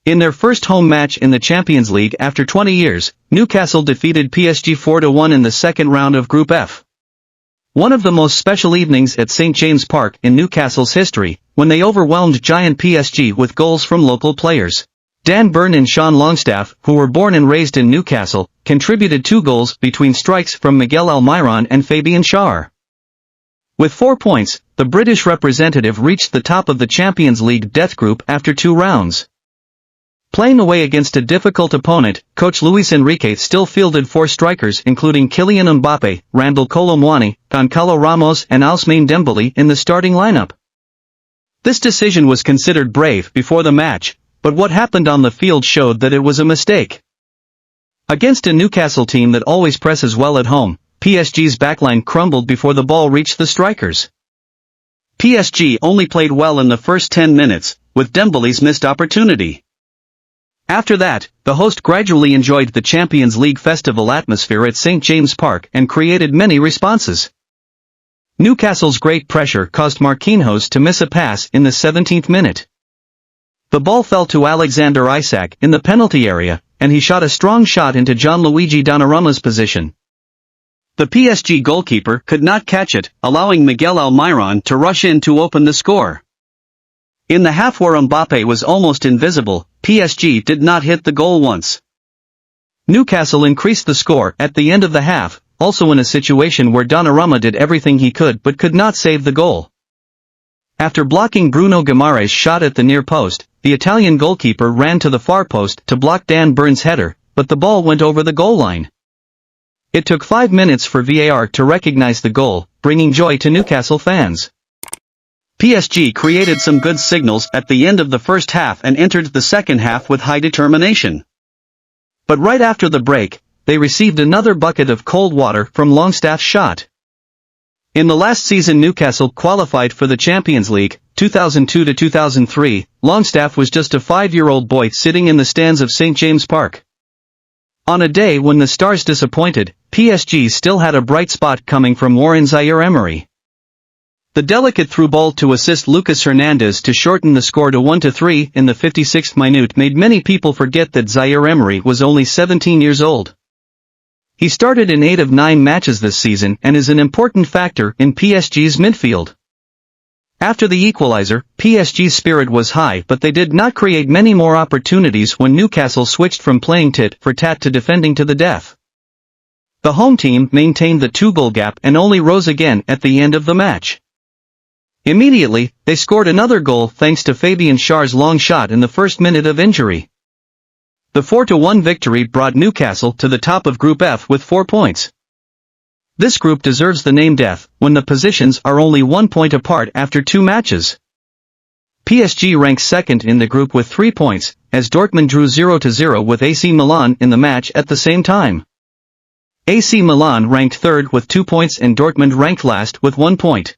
In their first home match in the Champions League after 20 years, Newcastle defeated PSG 4-1 in the second round of Group F. One of the most special evenings at St James Park in Newcastle's history, when they overwhelmed giant PSG with goals from local players. Dan Burn and Sean Longstaff, who were born and raised in Newcastle, contributed 2 goals between strikes from Miguel Almiron and Fabian Schaer. With 4 points, the British representative reached the top of the Champions League death group after 2 rounds. Playing away against a difficult opponent, coach Luis Enrique still fielded 4 strikers including Kylian Mbappe, Randal Kolo Muani, Goncalo Ramos and Ousmane Dembele in the starting lineup. This decision was considered brave before the match, but what happened on the field showed that it was a mistake. Against a Newcastle team that always presses well at home, PSG's backline crumbled before the ball reached the strikers. PSG only played well in the first 10 minutes, with Dembele's missed opportunity. After that, the host gradually enjoyed the Champions League festival atmosphere at St James Park and created many responses. Newcastle's great pressure caused Marquinhos to miss a pass in the 17th minute. The ball fell to Alexander Isak in the penalty area, and he shot a strong shot into Gianluigi Donnarumma's position. The PSG goalkeeper could not catch it, allowing Miguel Almiron to rush in to open the score. In the half where Mbappe was almost invisible, PSG did not hit the goal once. Newcastle increased the score at the end of the half, also in a situation where Donnarumma did everything he could but could not save the goal. After blocking Bruno Guimaraes' shot at the near post, the Italian goalkeeper ran to the far post to block Dan Burn's header, but the ball went over the goal line. It took 5 minutes for VAR to recognize the goal, bringing joy to Newcastle fans. PSG created some good signals at the end of the first half and entered the second half with high determination. But right after the break, they received another bucket of cold water from Longstaff's shot. In the last season Newcastle qualified for the Champions League, 2002-2003, Longstaff was just a 5-year-old boy sitting in the stands of St James Park. On a day when the stars disappointed, PSG still had a bright spot coming from Warren Zaire-Emery. The delicate through ball to assist Lucas Hernandez to shorten the score to 1-3 in the 56th minute made many people forget that Zaire-Emery was only 17 years old. He started in 8 of 9 matches this season and is an important factor in PSG's midfield. After the equalizer, PSG's spirit was high but they did not create many more opportunities when Newcastle switched from playing tit for tat to defending to the death. The home team maintained the 2-goal gap and only rose again at the end of the match. Immediately, they scored another goal thanks to Fabian Schaer's long shot in the first minute of injury. The 4-1 victory brought Newcastle to the top of Group F with 4 points. This group deserves the name death, when the positions are only 1 point apart after 2 matches. PSG ranks second in the group with 3 points, as Dortmund drew 0-0 with AC Milan in the match at the same time. AC Milan ranked third with 2 points and Dortmund ranked last with 1 point.